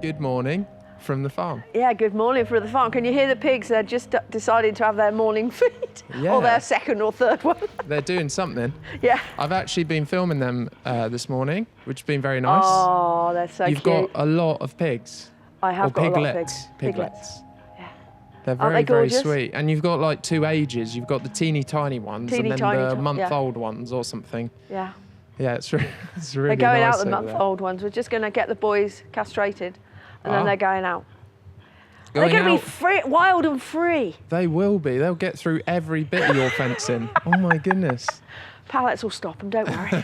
Good morning from the farm. Yeah, good morning from the farm. Can you hear the pigs? They're just deciding to have their morning feed. Yeah. Or their second or third one. They're doing something. Yeah. I've actually been filming them this morning, which has been very nice. Oh, they're so You've cute. got a lot of pigs. I have or got piglets. a lot of pigs. Piglets. Yeah. They're Aren't very, they very gorgeous? sweet. And you've got like two ages. You've got the teeny tiny ones Teeny and then tiny the yeah. month-old ones or something. Yeah. Yeah, it's really They're going nice out, the over there. month-old ones. We're just going to get the boys castrated, and then they're going out. Going They're going to out, be free, wild and free. They will be. They'll get through every bit of your fencing. Oh my goodness. Pallets will stop them, don't worry.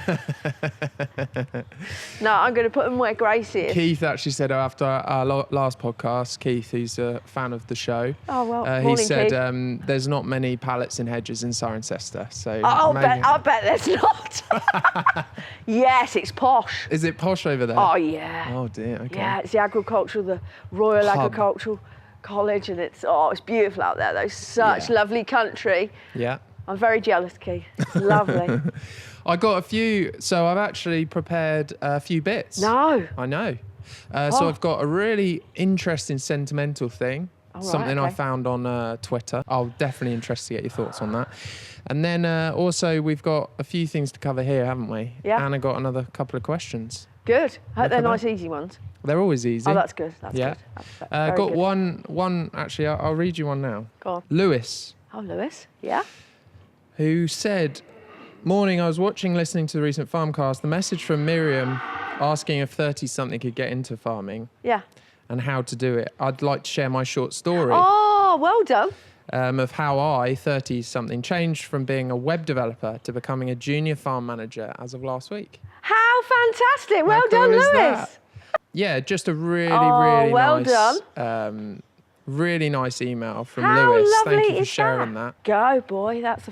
No, I'm going to put them where Gracie is. Keith actually said after our last podcast, Keith, who's a fan of the show, Oh, well, he morning, said Keith. there's not many pallets in hedges in Cirencester. So I bet there's not. Yes, it's posh. Is it posh over there? Oh, yeah. Oh dear. Okay. Yeah, it's the Royal Pub. Agricultural College, and it's beautiful out there. There's such Yeah. lovely country. Yeah. I'm very jealous, Keith. It's lovely. I got a few. So I've actually prepared a few bits. No. I know. So Oh. I've got a really interesting sentimental thing. All right, Something I okay. found on Twitter. I'll definitely interested to get your thoughts on that. And then also we've got a few things to cover here, haven't we? Yeah. And I got another couple of questions. Good. I hope they're at that. nice, easy ones. They're always easy. Oh, that's good. That's Yeah. good. That's very got good. one. Actually, I'll read you one now. Go on. Lewis, Oh, Lewis. Yeah. who said, "Morning. I was listening to the recent Farmcast. The message from Miriam asking if 30-something could get into farming Yeah. and how to do it. I'd like to share my short story." Oh, well done. Of how I, 30-something, changed from being a web developer to becoming a junior farm manager as of last week. How fantastic. Well How done, cool is Lewis. that? Yeah, just a really, Oh, really well nice, done. really nice email from How Lewis. lovely Thank you for is sharing that. Go, boy. That's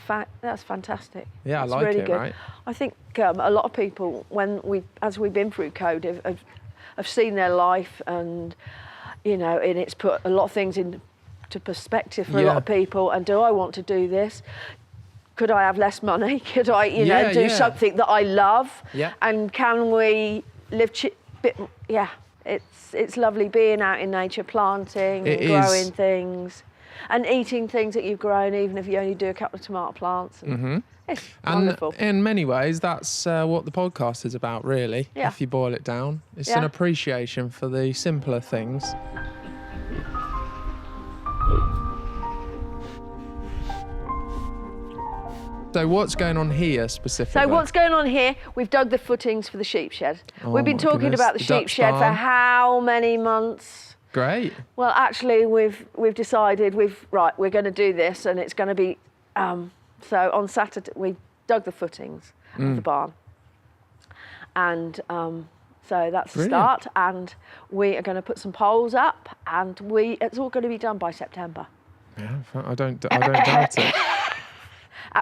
fantastic. Yeah, That's I like really it, good. right? I think a lot of people, as we've been through code, have seen their life, and and it's put a lot of things into perspective for a lot Yeah. of people. And do I want to do this? Could I have less money? Could I, Yeah, do yeah. something that I love? Yeah. And can we live? Yeah, it's lovely being out in nature, planting It and is. growing things, and eating things that you've grown, even if you only do a couple of tomato plants. And It's And wonderful. in many ways, that's what the podcast is about, really, Yeah. if you boil it down. It's Yeah. an appreciation for the simpler things. So what's going on here specifically? So what's going on here? We've dug the footings for the sheep shed. Oh We've been my talking goodness. about the The sheep Dutch shed for barn. how many months? Great. Well, actually, we've decided we're going to do this, and it's going to be. So on Saturday we dug the footings of the barn, and so that's the Brilliant. start. And we are going to put some poles up, and it's all going to be done by September. Yeah, I don't doubt it.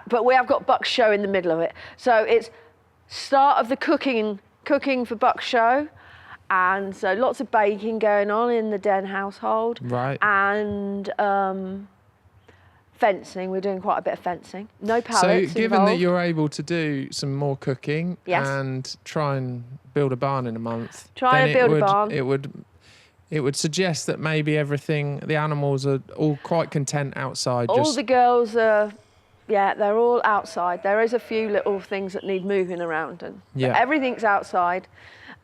But we have got Buck's Show in the middle of it. So it's start of the cooking for Buck's Show. And so lots of baking going on in the Den household. Right. And fencing. We're doing quite a bit of fencing. No So pallets given that involved. you're able to do some more cooking Yes. and try and build a barn in a month, Try then and build a barn. It would suggest that maybe the animals are all quite content outside. All the girls are, they're all outside. There is a few little things that need moving around, but Yeah. everything's outside.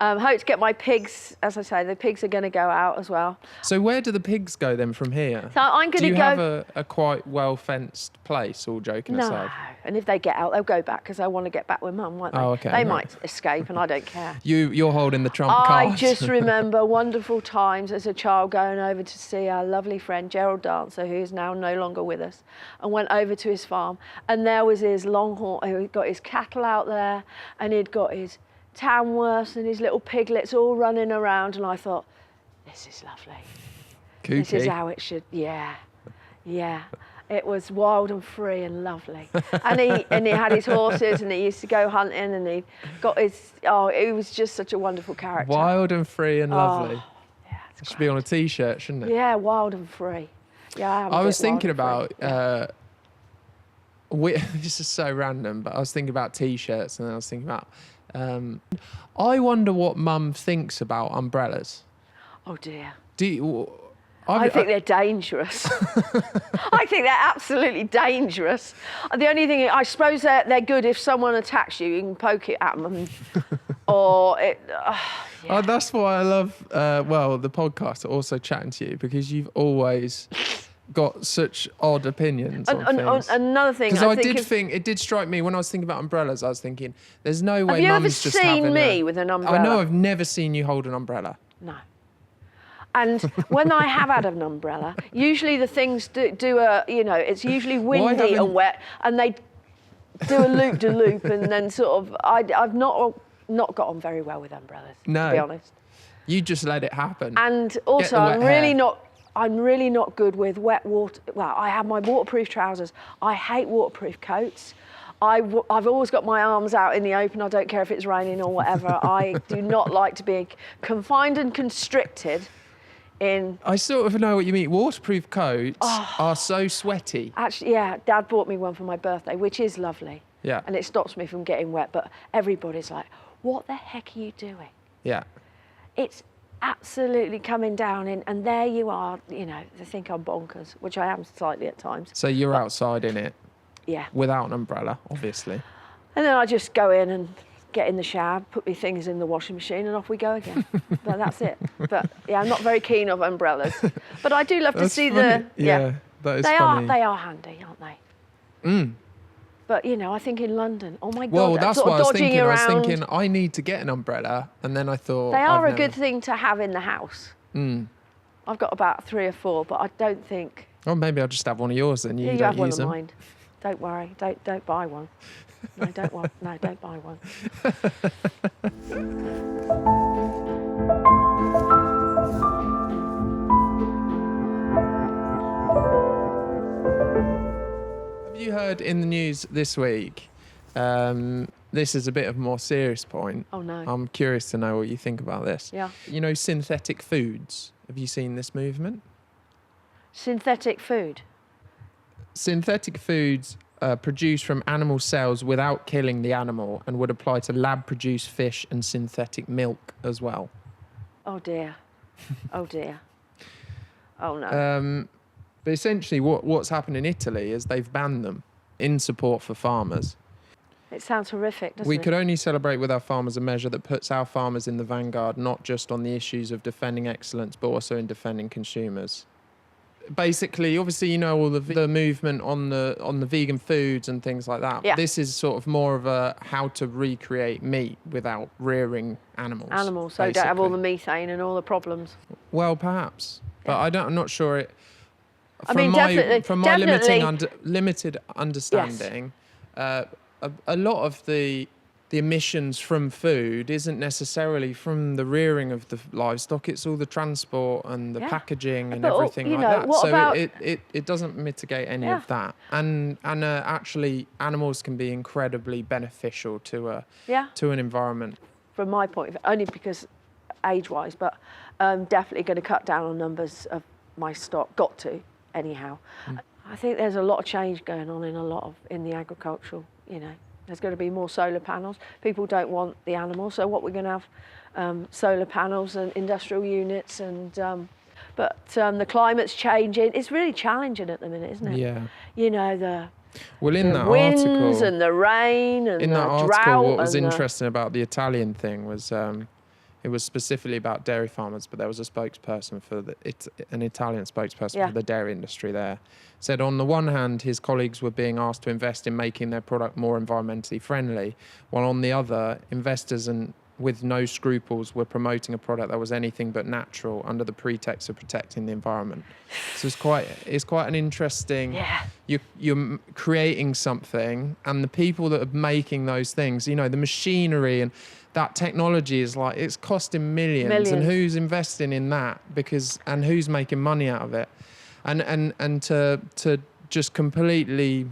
Hope to get my pigs, as I say, the pigs are going to go out as well. So where do the pigs go then from here? So I'm going Do to you go. have a quite well fenced place? All joking No, aside. and if they get out, they'll go back because they want to get back with Mum, won't they? Oh, okay, They right. might escape, and I don't care. You're holding the trump I card. just remember wonderful times as a child going over to see our lovely friend Gerald Dancer, who is now no longer with us, and went over to his farm, and there was his longhorn. He'd got his cattle out there, and he'd got his Tamworths and his little piglets all running around, and I thought, this is lovely. This is Kooky. how it should. Yeah. It was wild and free and lovely. And he had his horses, and he used to go hunting, and he got his. Oh, he was just such a wonderful character. Wild and free and lovely. Yeah, it's It should great. be on a T-shirt, shouldn't it? Yeah, wild and free. Yeah, I, am a I bit was thinking wild and about. free. This is so random, but I was thinking about T-shirts, and then I was thinking about. I wonder what Mum thinks about umbrellas. Oh dear. Do you, I think they're dangerous. I think they're absolutely dangerous. The only thing, I suppose they're good if someone attacks you, you can poke it at them. Or it. Oh, that's why I love, the podcast, also chatting to you, because you've always got such odd opinions on things. Another thing, because it did strike me when I was thinking about umbrellas. I was thinking, there's no way. Have you ever Mum's just having seen me with an umbrella? I know I've never seen you hold an umbrella. No. And when I have had an umbrella, usually the things it's usually windy and wet, and they do a loop-de-loop, and then sort of, I've not got on very well with umbrellas, to be honest. You just let it happen. And also, I'm really not good with wet water. Well, I have my waterproof trousers. I hate waterproof coats. I've always got my arms out in the open. I don't care if it's raining or whatever. I do not like to be confined and constricted in... I sort of know what you mean. Waterproof coats are so sweaty. Actually, yeah, Dad bought me one for my birthday, which is lovely. Yeah. And it stops me from getting wet, but everybody's like, what the heck are you doing? Yeah. It's absolutely coming down in, and there you are, they think I'm bonkers, which I am slightly at times. So you're outside in it? Yeah. Without an umbrella, obviously. And then I just go in and get in the shower, put my things in the washing machine, and off we go again. But that's it. But yeah, I'm not very keen of umbrellas. But I do love to see funny. Yeah, that is funny. They are handy, aren't they? Mm. But I think in London, oh my God, well, that's what I was thinking. Around. I was thinking I need to get an umbrella, and then I thought they are a good thing to have in the house. Mm. I've got about 3 or 4, but I don't think. Oh, maybe I'll just have one of yours, and you don't have one use of them. mine. Don't worry. Don't buy one. No, don't buy one. Have you heard in the news this week? This is a bit of a more serious point. Oh no. I'm curious to know what you think about this. Yeah. Synthetic foods. Have you seen this movement? Synthetic food. Synthetic foods produced from animal cells without killing the animal, and would apply to lab-produced fish and synthetic milk as well. Oh dear. Oh dear. Oh no. But essentially what's happened in Italy is they've banned them in support for farmers. It sounds horrific, doesn't it? We could only celebrate with our farmers a measure that puts our farmers in the vanguard, not just on the issues of defending excellence, but also in defending consumers. Basically, obviously, all the movement on the vegan foods and things like that. Yeah. This is sort of more of a how to recreate meat without rearing animals. So you don't have all the methane and all the problems. Well, perhaps, but I'm not sure it. Definitely. From my limited understanding, yes. A lot of the emissions from food isn't necessarily from the rearing of the livestock. It's all the transport and the packaging and everything like that. So it doesn't mitigate any of that. And actually, animals can be incredibly beneficial to an environment. From my point of view, only because age-wise, but definitely going to cut down on numbers of my stock. Got to, anyhow. I think there's a lot of change going on in the agricultural. There's going to be more solar panels. People don't want the animals, so what we're going to have solar panels and industrial units, and but the climate's changing. It's really challenging at the minute, isn't it? Yeah. The winds article, and the rain and in the that article, drought. What was interesting about the Italian thing was it was specifically about dairy farmers, but there was a spokesperson for an Italian spokesperson for the dairy industry there. Said on the one hand, his colleagues were being asked to invest in making their product more environmentally friendly, while on the other, investors with no scruples were promoting a product that was anything but natural under the pretext of protecting the environment. So it's quite an interesting. Yeah. You're creating something, and the people that are making those things, the machinery and that technology is it's costing millions, and who's investing in that and who's making money out of it, and to just completely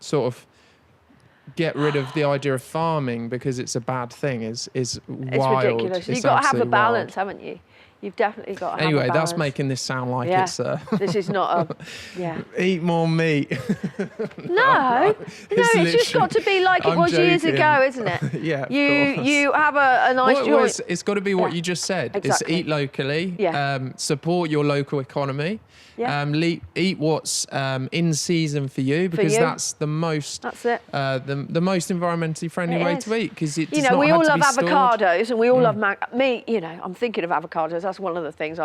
sort of get rid of the idea of farming because it's a bad thing is wild. It's ridiculous. You've got to have a balance, haven't you? You've definitely got to have a Anyway, that's balance. making this sound like Yeah. it's This is not a, yeah. eat more meat. No, it's just got to be like it I'm was years joking. ago, isn't it? Yeah, of You course. you have a nice Well, joint. it's got to be what Yeah. you just said. Exactly. It's eat locally, Yeah. support your local economy, Yeah. eat what's in season for you, because you. that's the most That's it. the most environmentally friendly It way is. to eat, because it You does know, not we have all to love be stored. avocados and we all love me. You know, I'm thinking of avocados. That's one of the things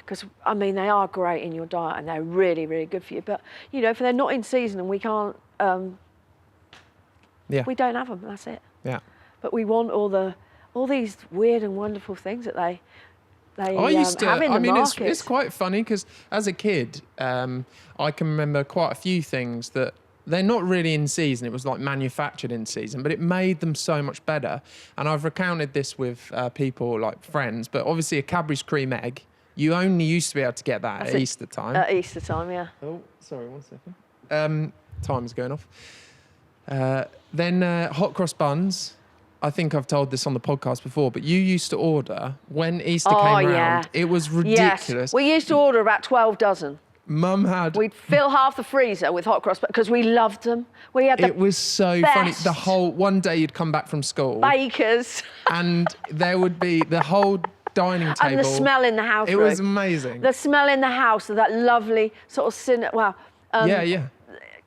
because I mean they are great in your diet and they're really really good for you. But you know, if they're not in season and we can't, Yeah, we don't have them. That's it. yeah. But we want all these weird and wonderful things that they I used to. have in the I mean, market. it's quite funny because as a kid, I can remember quite a few things that they're not really in season. It was like manufactured in season, but it made them so much better. And I've recounted this with people like friends, but obviously a Cadbury's cream egg, you only used to be able to get that That's at it. Easter time. At Easter time, yeah. Oh, sorry, 1 second. Time's going off. Then hot cross buns. I think I've told this on the podcast before, but you used to order when Easter came around. It was ridiculous. Yes. We used to order about 12 dozen. Mum had. We'd fill half the freezer with hot cross because we loved them. We had the It was so funny. best. The whole one day you'd come back from school bakers and there would be the whole dining table. and the smell in the house. It Ruth. was amazing. The smell in the house of that lovely sort of yeah.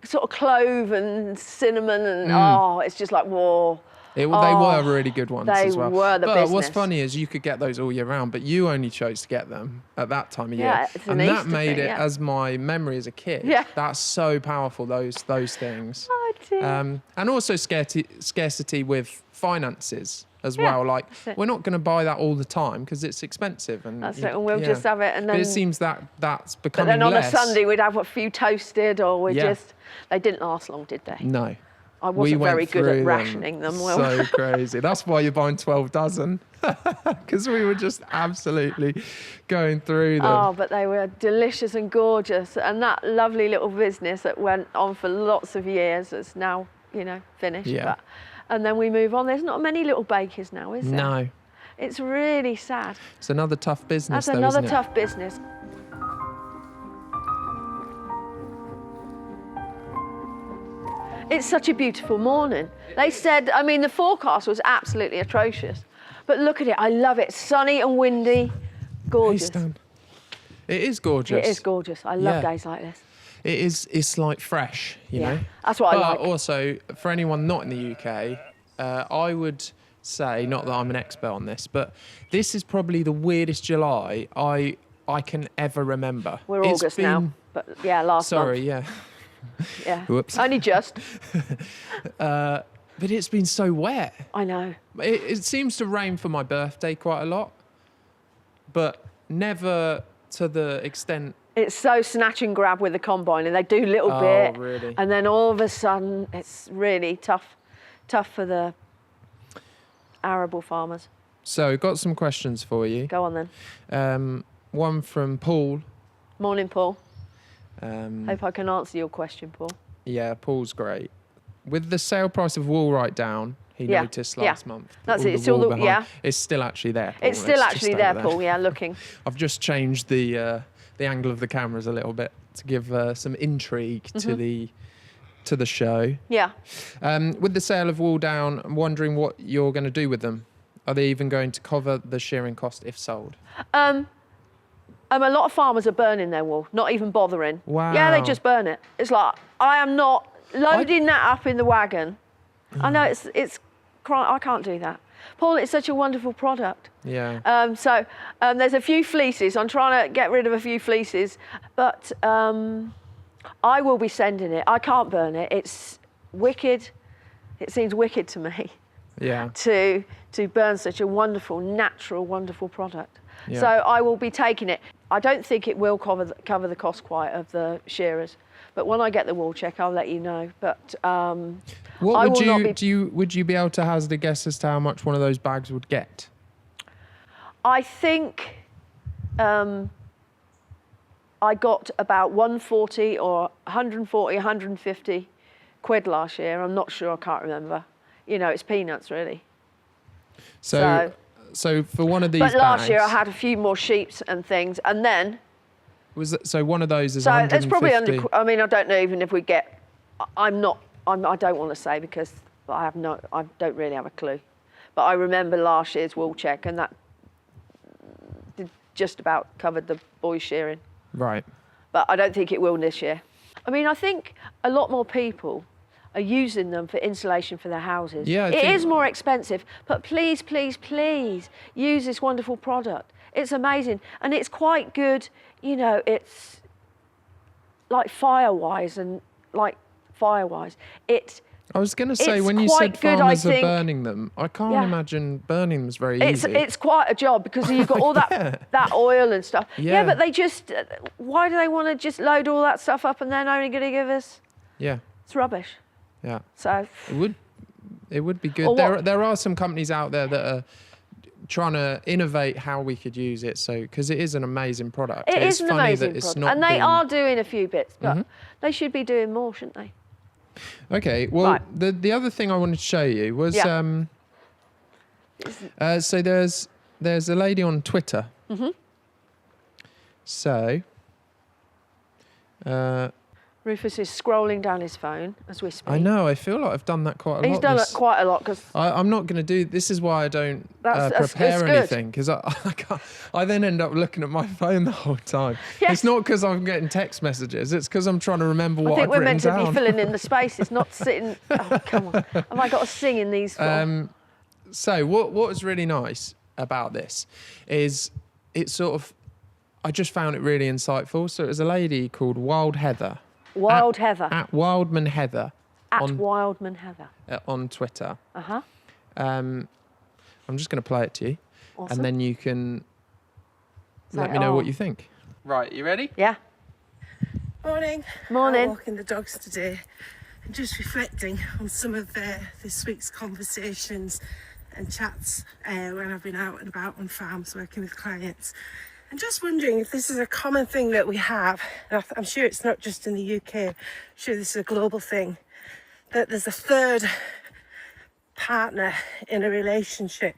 sort of clove and cinnamon and it's just like whoa. They were really good ones they as well. were the but what's business. funny is you could get those all year round, but you only chose to get them at that time of Yeah, year. it's an And that Easter made thing, it, yeah. as my memory as a kid, Yeah. that's so powerful, those things. Oh dear. And also scarcity with finances as Yeah, well. Like, that's it. we're not going to buy that all the time because it's expensive. And That's it, and we'll just have it and But then- it seems that's but becoming then on less. a Sunday we'd have a few toasted or we Yeah. just they didn't last long, did they? No. I We wasn't went very good through at rationing them. Well, So crazy. That's why you're buying 12 dozen. Because we were just absolutely going through them. oh, but they were delicious and gorgeous, and that lovely little business that went on for lots of years is now, finished. Yeah. But, and then we move on. There's not many little bakers now, is there? No. It's really sad. It's another tough business, That's though, another isn't it? tough business. It's such a beautiful morning. They said, I mean, the forecast was absolutely atrocious. But look at it, I love it. Sunny and windy, Hey, gorgeous. Stan. It is gorgeous. It is gorgeous. I love Yeah. days like this. It is. It's like fresh, you Yeah, know. that's what I But like. also, for anyone not in the UK, I would say, not that I'm an expert on this, but this is probably the weirdest July I can ever remember. We're It's August now, been- but yeah, last Sorry, month. yeah. Yeah. Whoops. Only just. But it's been so wet. I know. It seems to rain for my birthday quite a lot, but never to the extent. It's so snatch and grab with the combine, and they do little Oh, bit, really? and then all of a sudden it's really tough for the arable farmers. So, got some questions for you. Go on then. One from Paul. Morning, Paul. Um, Hope I can answer your question, Paul. Yeah, Paul's great. With the sale price of wool right down, he Yeah, noticed yeah. last month. That's all it, the it's all wool the- behind. yeah. It's still actually there. Paul. It's still just actually over there, Paul. Yeah, looking. I've just changed the angle of the cameras a little bit to give some intrigue Mm-hmm. to the show. Yeah. With the sale of wool down, I'm wondering what you're going to do with them. Are they even going to cover the shearing cost if sold? A lot of farmers are burning their wool, not even bothering. Wow. Yeah, they just burn it. It's like, I am not loading that up in the wagon. I know I can't do that. Paul, it's such a wonderful product. Yeah. There's a few fleeces. I'm trying to get rid of a few fleeces, but I will be sending it. I can't burn it. It's wicked. It seems wicked to me Yeah. to burn such a wonderful, natural, wonderful product. Yeah. So I will be taking it. I don't think it will cover the cost quite of the shearers, but when I get the wool check, I'll let you know. But What I would will not would you be able to hazard a guess as to how much one of those bags would get? I think I got about 140 or 140, 150 quid last year. I'm not sure. I can't remember. It's peanuts, really. So So for one of these But last year I bags- had a few more sheets and things, and then So one of those is so 150. it's probably under. I mean, I don't know even if we get. I don't want to say because I don't really have a clue. But I remember last year's wool check, and that did just about covered the boys shearing. Right. But I don't think it will this year. I mean, I think a lot more people are using them for insulation for their houses. Yeah, It is more expensive, but please, please, please use this wonderful product. It's amazing, and it's quite good. You know, it's like Firewise. I was going to say, It's when you quite said good, I farmers are think. burning them, I can't Yeah. imagine burning them is very It's easy. it's quite a job because you've got all that oil and stuff. Yeah. Yeah, but they just why do they want to just load all that stuff up and then only going to give us? Yeah, It's rubbish. yeah. So It would be Or good. what- There are some companies out there that are trying to innovate how we could use it. So because it is an amazing product. it It's is an funny amazing that it's product, not. and they been- are doing a few bits, but they should be doing more, shouldn't they? Okay. Well, Right. the other thing I wanted to show you was Yeah. so there's a lady on Twitter. Mm-hmm. So. Rufus is scrolling down his phone as we speak. I know. I feel like I've done that quite a lot. He's done this- it quite a lot because I'm not going to do. This is why I don't That's prepare good. anything because I can't. I then end up looking at my phone the whole time. Yes. It's not because I'm getting text messages. It's because I'm trying to remember I what think I've we're written meant to down. be filling in the spaces, not sitting. Oh, come on. Have I got to sing in these? So what was really nice about this is it sort of. I just found it really insightful. So it was a lady called Wild Heather. Wild Heather. At Wildman Heather. At on, Wildman Heather. on Twitter. Uh-huh. I'm just going to play it to you, Awesome. and then you can Say let it me know all. what you think. Right, you ready? Yeah. Morning. Morning. I'm walking the dogs today and just reflecting on some of this week's conversations and chats when I've been out and about on farms working with clients. And just wondering if this is a common thing that we have. And I'm sure it's not just in the UK. I'm sure this is a global thing. That there's a third partner in a relationship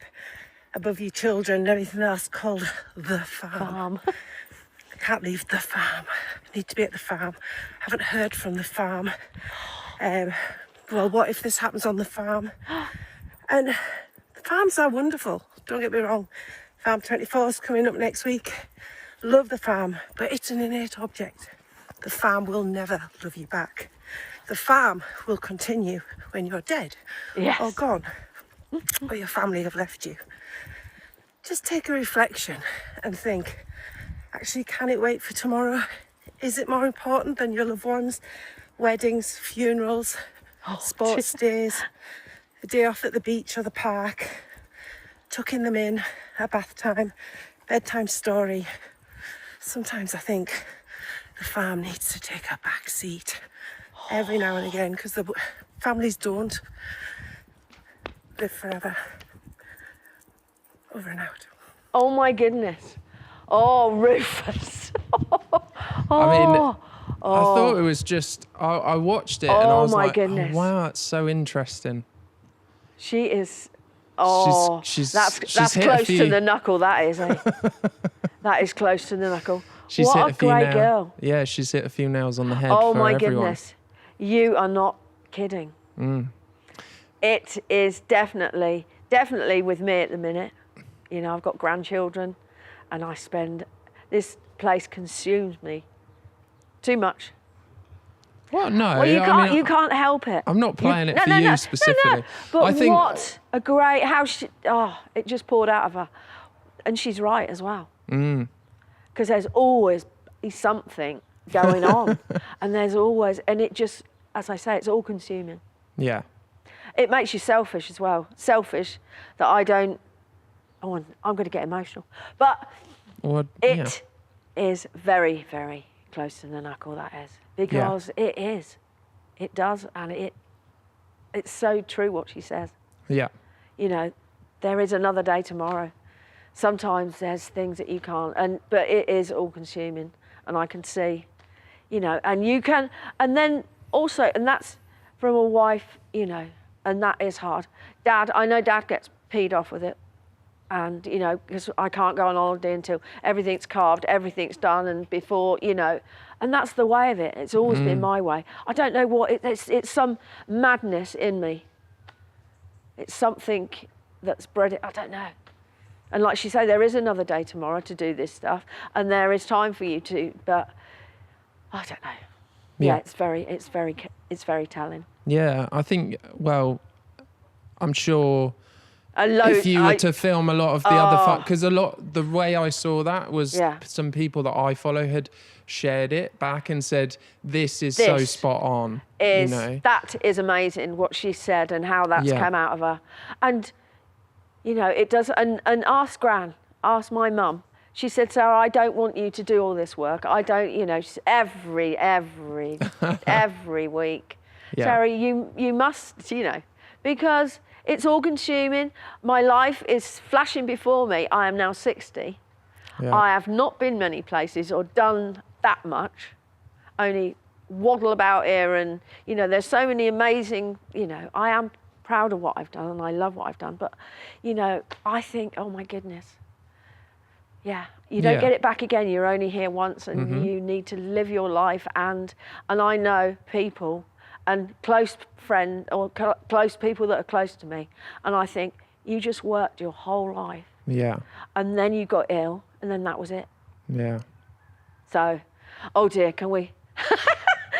above your children and everything else called the farm. I can't leave the farm. I need to be at the farm. Haven't heard from the farm. Well, what if this happens on the farm? And the farms are wonderful. Don't get me wrong. Farm 24 is coming up next week. Love the farm, but it's an innate object. The farm will never love you back. The farm will continue when you're dead Yes. or gone, or your family have left you. Just take a reflection and think, actually, can it wait for tomorrow? Is it more important than your loved ones? Weddings, funerals, sports days, a day off at the beach or the park, tucking them in at bath time, bedtime story. Sometimes I think the farm needs to take a back seat every now and again because the families don't live forever. Over and out. Oh my goodness. Oh, Rufus. I mean, I thought it was just. I watched it and I Oh was my like, goodness. oh, wow, that's so interesting. She is. Oh, she's that's hit a close to few- the knuckle. That is, eh? That is close to the knuckle. She's what hit a a few great nail- girl. Yeah, she's hit a few nails on the head. Oh for my everyone. goodness. You are not kidding. It is definitely with me at the minute. You know, I've got grandchildren and this place consumes me too much. Well, no, Well, you I can't, mean, you can't help it. I'm not playing it no, for no, you no, specifically. No. But I think what a great, it just poured out of her. And she's right as well. Because there's always something going on. And it just, as I say, it's all consuming. Yeah. It makes you selfish as well. Selfish that I'm going to get emotional. But Well, it is very, very close to the knuckle, that is. Because it is. It does, and it's so true what she says. Yeah. You know, there is another day tomorrow. Sometimes there's things that you can't, but it is all consuming, and I can see, you know, and you can, and then also, and that's from a wife, you know, and that is hard. Dad, I know Dad gets peed off with it. And, you know, because I can't go on holiday until everything's carved, everything's done, and before, you know, and that's the way of it. It's always been my way. I don't know what, it's some madness in me. It's something that's bred it, I don't know. And like she said, there is another day tomorrow to do this stuff, and there is time for you to, but I don't know. Yeah, it's very telling. Yeah, I think, well, I'm sure if you were to film a lot of the other, because the way I saw that was some people that I follow had shared it back and said, this is so spot on. You know? That is amazing what she said and how that's come out of her. And, you know, it does, and ask Gran, ask my mum. She said, Sarah, I don't want you to do all this work. I don't, you know, every week. Yeah. Sarah, you must, you know, because it's all consuming. My life is flashing before me. I am now 60. Yeah. I have not been many places or done that much, only waddle about here. And, you know, there's so many amazing, you know, I am proud of what I've done and I love what I've done. But, you know, I think, oh my goodness. Yeah, you don't get it back again. You're only here once, and you need to live your life. And I know people and close friends or close people that are close to me, and I think you just worked your whole life. Yeah. And then you got ill, and then that was it. Yeah. So, oh dear, can we?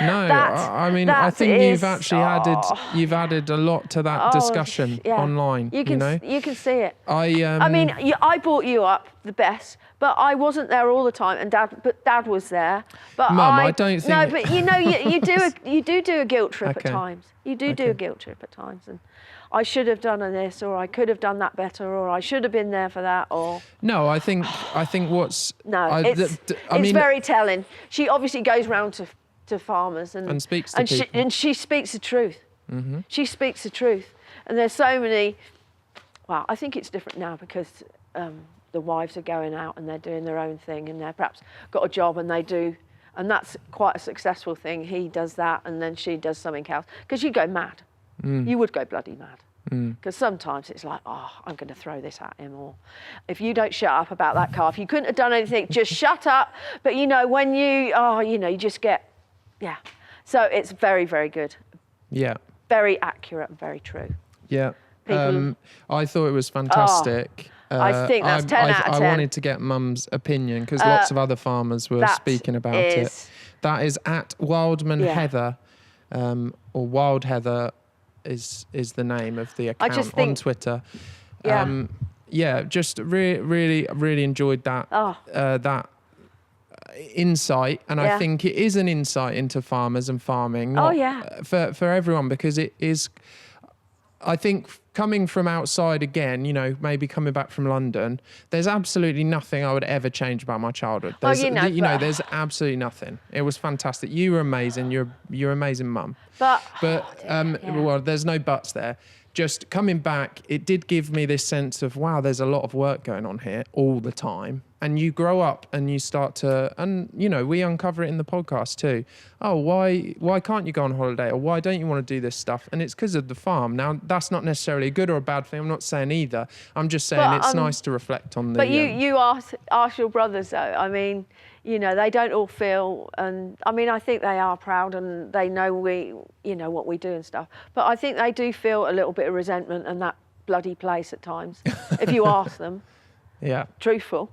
No, I mean, I think you've actually added a lot to that discussion online. You can see it. I mean, I brought you up the best, but I wasn't there all the time, and Dad was there. But Mum, I don't think. No, but you know, you do a guilt trip at times. You do a guilt trip at times, and I should have done this, or I could have done that better, or I should have been there for that, or. No, I think what's. No, it's very telling. She obviously goes round to farmers and speaks to people. And she speaks the truth. She speaks the truth. And there's so many, well, I think it's different now because the wives are going out and they're doing their own thing and they're perhaps got a job and they do, and that's quite a successful thing. He does that and then she does something else. Because you go mad. You would go bloody mad. Because sometimes it's like, oh, I'm going to throw this at him, or if you don't shut up about that calf, you couldn't have done anything, just shut up. But you know, when you just get, so it's very, very good. Yeah. Very accurate and very true. Yeah. I thought it was fantastic. I think that's 10 out of 10. I wanted to get Mum's opinion because lots of other farmers were speaking about it. That is at Wildman Heather, or Wild Heather is the name of the account on Twitter. Just really enjoyed that that insight, and I think it is an insight into farmers and farming. For everyone, because it is. I think coming from outside again, you know, maybe coming back from London, there's absolutely nothing I would ever change about my childhood. There's, there's absolutely nothing. It was fantastic. You were amazing. You're amazing, Mum. But well, there's no buts there. Just coming back, it did give me this sense of, wow, there's a lot of work going on here all the time. And you grow up and you start to, and, you know, we uncover it in the podcast too. Oh, why can't you go on holiday? Or why don't you want to do this stuff? And it's because of the farm. Now, that's not necessarily a good or a bad thing. I'm not saying either. I'm just saying it's nice to reflect on the... But you ask your brothers, though. I mean, you know, they don't all feel, and I mean, I think they are proud and they know what we do and stuff. But I think they do feel a little bit of resentment in that bloody place at times, if you ask them. Yeah. Truthful.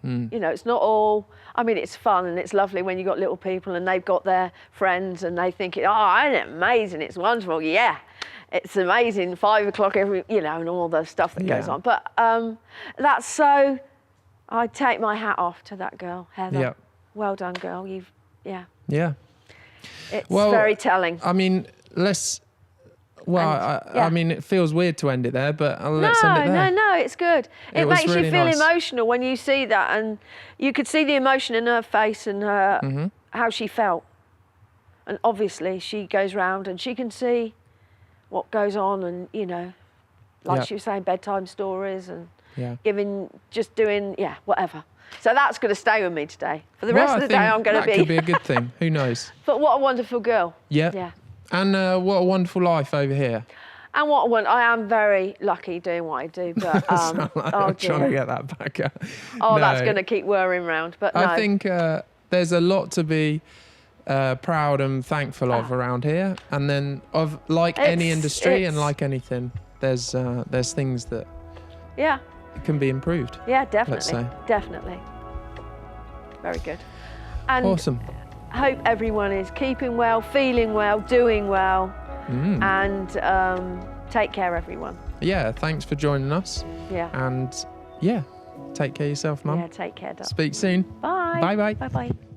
You know, it's not all, I mean, it's fun and it's lovely when you've got little people and they've got their friends and they think, oh, isn't it amazing? It's wonderful. Yeah, it's amazing. 5 o'clock every, you know, and all the stuff that goes on. But that's so, I take my hat off to that girl, Heather. Yeah. Well done, girl. Yeah. It's very telling. I mean, I mean, it feels weird to end it there, but let's end it there. No, it's good. It makes really you feel nice. Emotional when you see that, and you could see the emotion in her face and her how she felt. And obviously, she goes round and she can see what goes on, and you know, like she was saying, bedtime stories and doing whatever. So that's going to stay with me today. For the rest of the day, I'm going to be. That could be a good thing. Who knows? But what a wonderful girl. Yeah. And what a wonderful life over here. And what I want, I am very lucky doing what I do, but I'm trying to get that back out. Oh, no. That's going to keep whirring round. But no. I think there's a lot to be proud and thankful of around here, and then any industry and like anything, there's things that can be improved. Yeah, definitely. Let's say. Definitely. Very good. And awesome. Hope everyone is keeping well, feeling well, doing well. And take care, everyone. Yeah, thanks for joining us. Yeah. And take care of yourself, Mum. Yeah, take care, Doc. Speak soon. Bye. Bye-bye. Bye-bye.